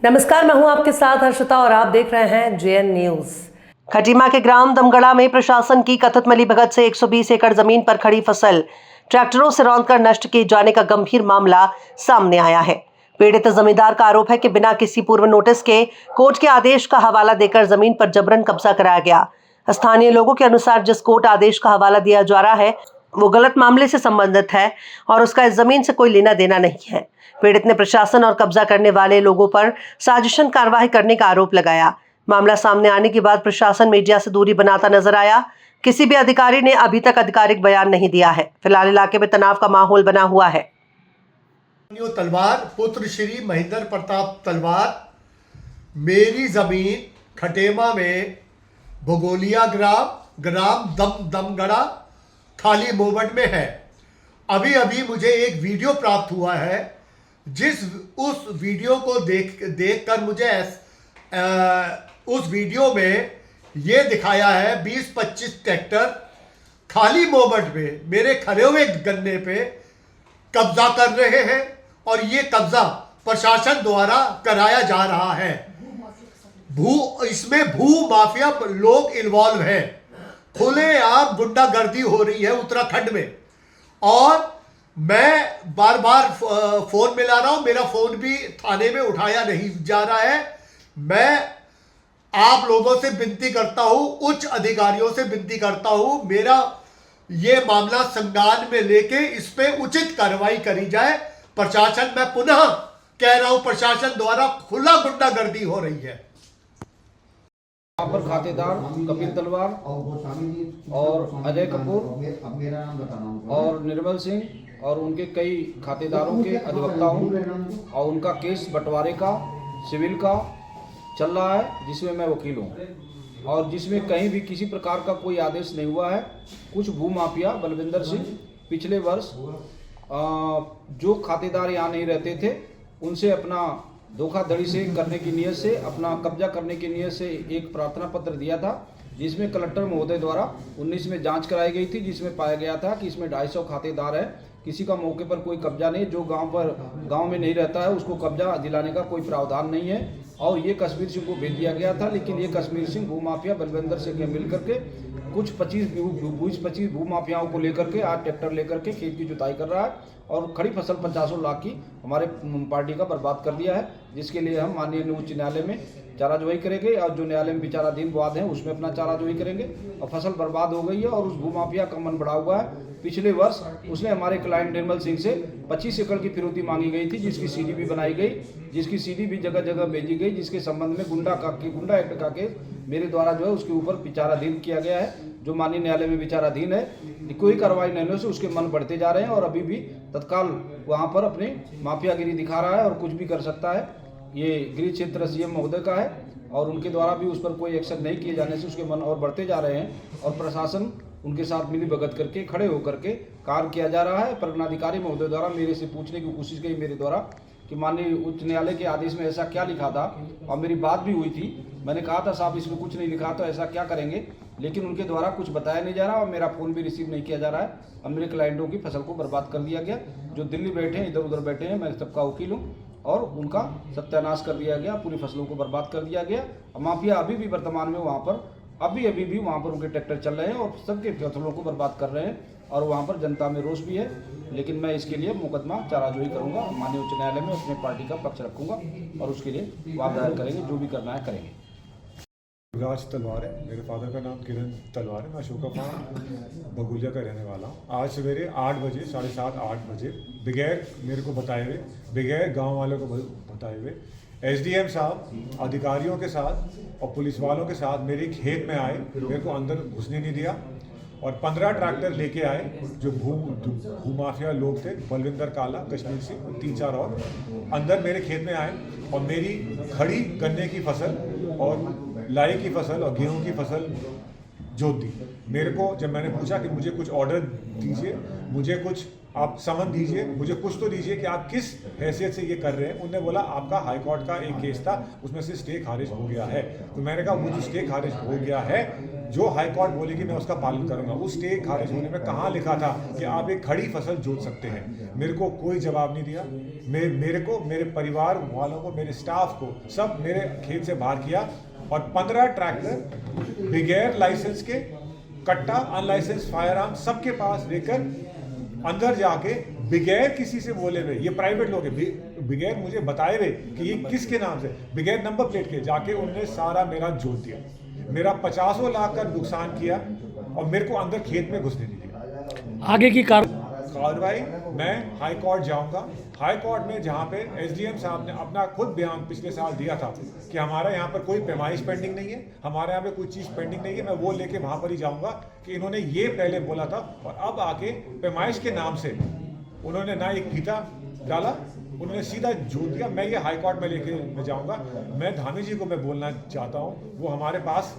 नमस्कार, मैं हूं आपके साथ हर्षिता और आप देख रहे हैं जेएन न्यूज। खटीमा के ग्राम दमगड़ा में प्रशासन की कथित मिलीभगत से 120 एकड़ जमीन पर खड़ी फसल ट्रैक्टरों से रौंदकर नष्ट किए जाने का गंभीर मामला सामने आया है। पीड़ित जमींदार का आरोप है कि बिना किसी पूर्व नोटिस के कोर्ट के आदेश का हवाला देकर जमीन पर जबरन कब्जा कराया गया। स्थानीय लोगों के अनुसार जिस कोर्ट आदेश का हवाला दिया जा रहा है वो गलत मामले से संबंधित है और उसका इस जमीन से कोई लेना देना नहीं है। पीड़ित ने प्रशासन और कब्जा करने वाले लोगों पर साजिशन कार्रवाई करने का आरोप लगाया। मामला सामने आने के बाद प्रशासन मीडिया से दूरी बनाता नजर आया। किसी भी अधिकारी ने अभी तक आधिकारिक बयान नहीं दिया है। फिलहाल इलाके में तनाव का माहौल बना हुआ है। तलवार पुत्र श्री महेंद्र प्रताप तलवार मेरी जमीन खटेमा में भगोलिया ग्राम दमगड़ा खाली मोमेंट में है। अभी अभी मुझे एक वीडियो प्राप्त हुआ है उस वीडियो को देखकर मुझे उस वीडियो में ये दिखाया है 20-25 ट्रैक्टर खाली मोमेंट में मेरे खड़े हुए गन्ने पे कब्जा कर रहे हैं और ये कब्जा प्रशासन द्वारा कराया जा रहा है। इसमें भू माफिया लोग इन्वॉल्व हैं। खुलेआम गुंडागर्दी हो रही है उत्तराखंड में और मैं बार बार फोन मिला रहा हूं। मेरा फोन भी थाने में उठाया नहीं जा रहा है। मैं आप लोगों से विनती करता हूं, उच्च अधिकारियों से विनती करता हूं, मेरा ये मामला संज्ञान में लेके इस पे उचित कार्रवाई करी जाए। प्रशासन, मैं पुनः कह रहा हूं, प्रशासन द्वारा खुला गुंडागर्दी हो रही है। यहाँ पर खातेदार कपिल तलवार और अजय कपूर और निर्मल सिंह और उनके कई खातेदारों के अधिवक्ताओं और उनका केस बंटवारे का सिविल का चल रहा है, जिसमें मैं वकील हूँ और जिसमें कहीं भी किसी प्रकार का कोई आदेश नहीं हुआ है। कुछ भूमाफिया बलविंदर सिंह पिछले वर्ष जो खातेदार यहाँ नहीं रहते थे उनसे अपना धोखाधड़ी से करने की नीयत से, अपना कब्जा करने की नीयत से एक प्रार्थना पत्र दिया था, जिसमें कलेक्टर महोदय द्वारा 19 में जांच कराई गई थी, जिसमें पाया गया था कि इसमें 250 खातेदार है। किसी का मौके पर कोई कब्जा नहीं, जो गांव में नहीं रहता है उसको कब्जा दिलाने का कोई प्रावधान नहीं है। और ये कश्मीर सिंह को भेज दिया गया था, लेकिन ये कश्मीर सिंह भूमाफिया बलविंदर सिंह के मिल करके कुछ 25 भूमाफियाओं को लेकर के आज ट्रैक्टर लेकर के खेत की जुताई कर रहा है और खड़ी फसल 50 लाख की हमारे पार्टी का बर्बाद कर दिया है, जिसके लिए हम माननीय उच्च न्यायालय में चाराजोई करेंगे और जो न्यायालय में विचाराधीन वाद है उसमें अपना चाराजोई करेंगे। और फसल बर्बाद हो गई है और उस भूमाफिया का मन बढ़ा हुआ है। पिछले वर्ष उसने हमारे क्लाइंट निर्मल सिंह से 25 एकड़ की फिरौती मांगी गई थी, जिसकी सीडी भी बनाई गई, जिसकी सीडी भी जगह जगह भेजी गई, जिसके संबंध में गुंडा एक्ट का केस मेरे द्वारा जो है उसके ऊपर विचाराधीन किया गया है, जो माननीय न्यायालय में विचाराधीन है। कोई कार्रवाई नहीं होने से उसके मन बढ़ते जा रहे हैं और अभी भी तत्काल वहाँ पर अपनी माफियागिरी दिखा रहा है और कुछ भी कर सकता है। ये गृह क्षेत्र सीएम महोदय का है और उनके द्वारा भी उस पर कोई एक्शन नहीं किए जाने से उसके मन और बढ़ते जा रहे हैं और प्रशासन उनके साथ मिली भगत करके खड़े होकर के कार्य किया जा रहा है। परगनाधिकारी महोदय द्वारा मेरे से पूछने की कोशिश की मेरे द्वारा कि माननीय उच्च न्यायालय के आदेश में ऐसा क्या लिखा था, और मेरी बात भी हुई थी। मैंने कहा था साहब इसमें कुछ नहीं लिखा तो ऐसा क्या करेंगे, लेकिन उनके द्वारा कुछ बताया नहीं जा रहा और मेरा फ़ोन भी रिसीव नहीं किया जा रहा है और मेरे क्लाइंटों की फसल को बर्बाद कर दिया गया। जो दिल्ली बैठे हैं, इधर उधर बैठे हैं, मैं सबका वकील हूँ और उनका सत्यानाश कर दिया गया, पूरी फसलों को बर्बाद कर दिया गया। और माफिया अभी भी वर्तमान में वहाँ पर अभी भी वहाँ पर उनके ट्रैक्टर चल रहे हैं और सबके फसलों को बर्बाद कर रहे हैं और वहाँ पर जनता में रोष भी है। लेकिन मैं इसके लिए मुकदमा चाराजोई करूँगा, माननीय उच्च न्यायालय में अपने पार्टी का पक्ष रखूँगा और उसके लिए वाद दायर करेंगे, जो भी करना है करेंगे। राज तलवार है, मेरे फादर का नाम किरण तलवार है। मैं अशोका फार्म बगुलिया का रहने वाला हूँ। आज सवेरे 8 बजे 7:30-8 बजे बगैर मेरे को बताए हुए, बगैर गांव वालों को बताए हुए एसडीएम साहब अधिकारियों के साथ और पुलिस वालों के साथ मेरे खेत में आए, मेरे को अंदर घुसने नहीं दिया और 15 ट्रैक्टर लेके आए जो भूमाफिया लोग थे, बलविंदर काला, कश्मीर सिंह और 3-4 और अंदर मेरे खेत में आए और मेरी खड़ी गन्ने की फसल और लाई की फसल और गेहूं की फसल जोत दी। मेरे को जब मैंने पूछा कि मुझे कुछ ऑर्डर दीजिए, मुझे कुछ आप समन दीजिए, मुझे कुछ तो दीजिए कि आप किस हैसियत से ये कर रहे हैं। उन्होंने बोला आपका हाई कोर्ट का एक केस था, उसमें से स्टे खारिज हो गया है। तो मैंने कहा वो जो स्टे खारिज हो गया है, जो हाई कोर्ट बोलेगी मैं उसका पालन करूंगा। उस स्टे खारिज होने में कहाँ लिखा था कि आप एक खड़ी फसल जोत सकते हैं? मेरे को कोई जवाब नहीं दिया। मेरे को, मेरे परिवार वालों को, मेरे स्टाफ को सब मेरे खेत से बाहर किया और 15 ट्रैक्टर बगैर लाइसेंस के, कट्टा, अनलाइसेंस फायर आर्म सबके पास लेकर अंदर जाके बगैर किसी से बोले हुए, ये प्राइवेट लोग हैं, बगैर मुझे बताए हुए कि ये किसके नाम से, बगैर नंबर प्लेट के, जाके उन्होंने सारा मेरा जोत दिया। मेरा 50 लाख का नुकसान किया और मेरे को अंदर खेत में घुसने नहीं दिया। आगे की कार्रवाई मैं हाई कोर्ट जाऊंगा। हाई कोर्ट में जहां पे एसडीएम साहब ने अपना खुद बयान पिछले साल दिया था कि हमारा यहाँ पर कोई पैमाइश पेंडिंग नहीं है, हमारे यहाँ पे कोई चीज़ पेंडिंग नहीं है, मैं वो लेके वहां पर ही जाऊंगा कि इन्होंने ये पहले बोला था और अब आके पैमाइश के नाम से उन्होंने ना एक फीता डाला, उन्होंने सीधा जोत दिया। मैं ये हाई कोर्ट में लेके मैं जाऊंगा। मैं धामी जी को मैं बोलना चाहता हूँ, वो हमारे पास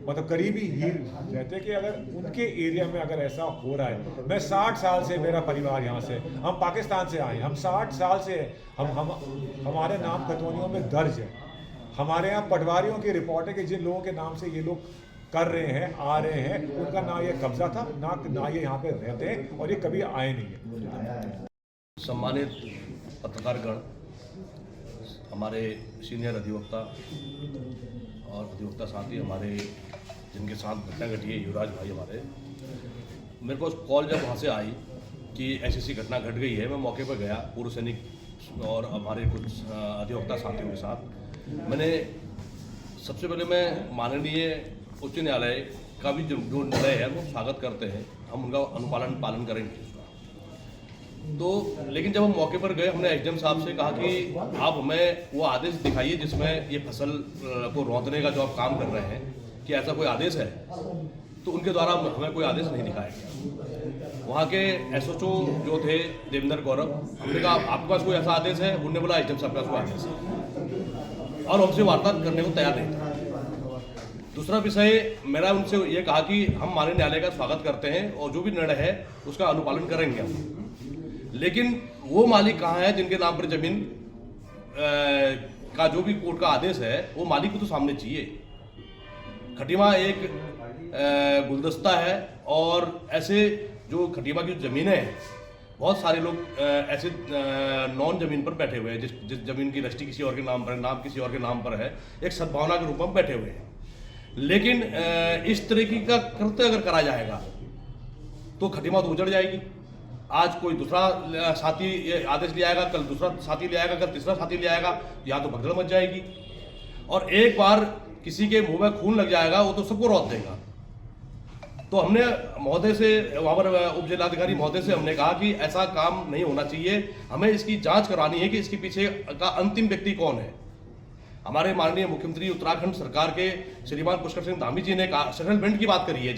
मतलब करीबी ही रहते कि अगर उनके एरिया में अगर ऐसा हो रहा है, मैं 60 साल से, मेरा परिवार यहाँ से, हम पाकिस्तान से आए, हम 60 साल से हम हमारे नाम खतौनियों में दर्ज है। हमारे यहाँ पटवारियों की रिपोर्ट है कि जिन लोगों के नाम से ये लोग कर रहे हैं, आ रहे हैं, उनका ना ये कब्जा था, ना ये यहाँ पे रहते हैं और ये कभी आए नहीं है। सम्मानित पत्रकारगण, हमारे सीनियर अधिवक्ता और अधिवक्ता साथी हमारे जिनके साथ घटना घटी है, युवराज भाई हमारे, मेरे को कॉल जब वहाँ से आई कि ऐसी घटना घट गई है, मैं मौके पर गया पूर्व सैनिक और हमारे कुछ अधिवक्ता साथियों के साथ। मैंने सबसे पहले मैं माननीय उच्च न्यायालय का भी जो निर्णय है वो स्वागत करते हैं, हम उनका पालन करेंगे। तो लेकिन जब हम मौके पर गए, हमने एसडीएम साहब से कहा कि आप हमें वो आदेश दिखाइए जिसमें ये फसल को रौंदने का जो आप काम कर रहे हैं, कि ऐसा कोई आदेश है। तो उनके द्वारा हमें कोई आदेश नहीं दिखाया गया। वहाँ के एसओचओ जो थे देवेंद्र गौरव, हमने कहा आपके पास कोई ऐसा आदेश है? उन्होंने बोला एसडीएम साहब के पास कोई आदेश है, और हमसे वार्ता करने को तैयार नहीं था। दूसरा विषय मेरा उनसे ये कहा कि हम माननीय न्यायालय का स्वागत करते हैं और जो भी निर्णय है उसका अनुपालन करेंगे हम, लेकिन वो मालिक कहाँ है जिनके नाम पर जमीन का जो भी कोर्ट का आदेश है वो मालिक को तो सामने चाहिए। खटीमा एक गुलदस्ता है और ऐसे जो खटीमा की ज़मीनें हैं, बहुत सारे लोग ऐसे नॉन ज़मीन पर बैठे हुए हैं, जिस ज़मीन की रजिस्ट्री किसी और के नाम पर है, नाम किसी और के नाम पर है, एक सद्भावना के रूप में बैठे हुए हैं। लेकिन इस तरीके का कृत्य अगर करा जाएगा तो खटीमा तो उजड़ जाएगी। आज कोई दूसरा साथी आदेश ले आएगा, कल दूसरा साथी ले आएगा, कल तीसरा साथी ले आएगा, या तो भगदड़ मच जाएगी। और एक बार किसी के मुंह में खून लग जाएगा वो तो सबको रौंद देगा। तो हमने महोदय से, वहाँ पर उप जिलाधिकारी महोदय से हमने कहा कि ऐसा काम नहीं होना चाहिए, हमें इसकी जांच करानी है कि इसके पीछे का अंतिम व्यक्ति कौन है। हमारे माननीय मुख्यमंत्री उत्तराखंड सरकार के श्रीमान पुष्कर सिंह धामी जी ने कहा, सेटलमेंट की बात करी है,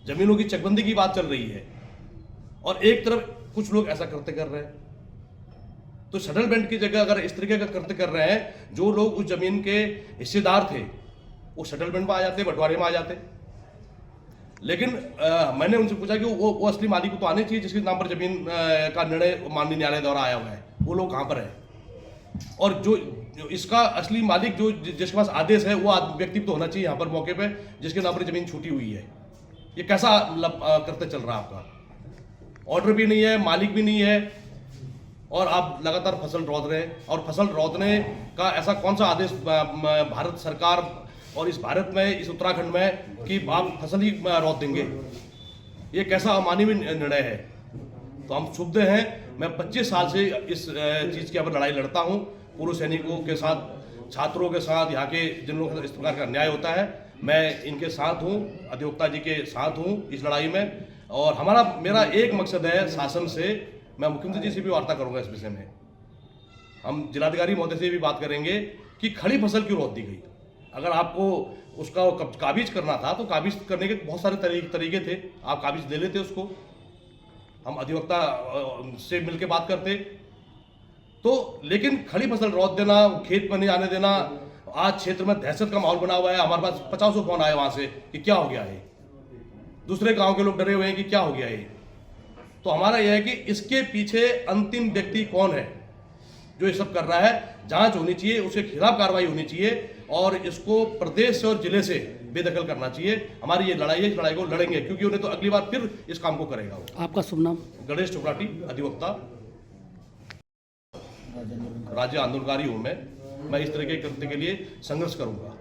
जमीनों की चकबंदी की बात चल रही है, और एक तरफ कुछ लोग ऐसा करते कर रहे हैं। तो सेटलमेंट की जगह अगर इस तरीके का करते कर रहे हैं, जो लोग उस जमीन के हिस्सेदार थे वो सेटलमेंट में आ जाते, बंटवारे में आ जाते। लेकिन मैंने उनसे पूछा कि वो असली मालिक को तो आने चाहिए जिसके नाम पर जमीन का निर्णय माननीय न्यायालय द्वारा आया हुआ है, वो लोग कहाँ पर है? और जो इसका असली मालिक जो जिसके पास आदेश है वो व्यक्ति तो होना चाहिए यहाँ पर मौके पे जिसके नाम पर जमीन छूटी हुई है। ये कैसा करते चल रहा है? आपका ऑर्डर भी नहीं है, मालिक भी नहीं है, और आप लगातार फसल रौंद रहे हैं। और फसल रौंदने का ऐसा कौन सा आदेश भारत सरकार और इस भारत में, इस उत्तराखंड में, कि आप फसल ही रौंद देंगे? ये कैसा अमानवीय निर्णय है? तो हम क्षुब्ध हैं। मैं 25 साल से इस चीज़ की लड़ाई लड़ता हूँ, पूर्व सैनिकों के साथ, छात्रों के साथ, यहाँ के जिन लोगों के साथ इस प्रकार का अन्याय होता है, मैं इनके साथ हूँ, अधिवक्ता जी के साथ हूँ इस लड़ाई में। और मेरा एक मकसद है शासन से, मैं मुख्यमंत्री जी से भी वार्ता करूँगा इस विषय में, हम जिलाधिकारी महोदय से भी बात करेंगे कि खड़ी फसल क्यों रौंद दी गई। अगर आपको उसका काबिज करना था तो काबिज करने के बहुत सारे तरीके थे, आप काबिज दे लेते उसको, हम अधिवक्ता से मिलकर बात करते। तो लेकिन खड़ी फसल रौंद देना, खेत में नहीं आने देना, आज क्षेत्र में दहशत का माहौल बना हुआ है। हमारे पास 50 फोन आए वहाँ से कि क्या हो गया है, दूसरे गांव के लोग डरे हुए हैं कि क्या हो गया है। तो हमारा यह है कि इसके पीछे अंतिम व्यक्ति कौन है जो ये सब कर रहा है, जांच होनी चाहिए, उसके खिलाफ कार्रवाई होनी चाहिए और इसको प्रदेश और जिले से बेदखल करना चाहिए। हमारी ये लड़ाई है, इस लड़ाई को लड़ेंगे क्योंकि उन्हें तो अगली बार फिर इस काम को करेगा वो। आपका शुभ नाम? गणेश चोपराटी, अधिवक्ता, राज्य आंदोलनकारी हूँ मैं इस तरह के कृत्य के लिए संघर्ष करूंगा।